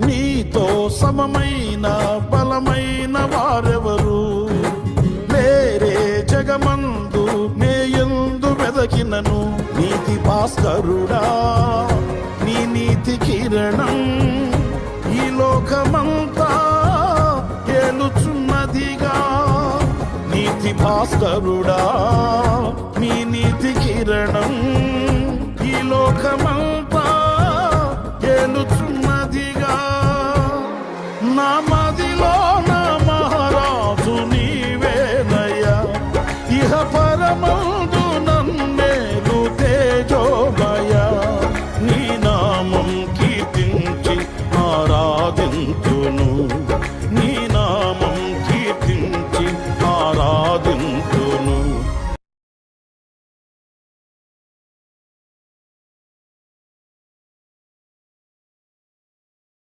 నీతో సమమైన బలమైన వారెవరు లేరే జగమందు నేయందు వెదకినను. నీతి భాస్కరుడా నీ నీతి కిరణం ఈ లోకమంతా ఏలుచున్నదిగా. నీతి భాస్కరుడా నీ నీతి కిరణం ఈ లోకమంతా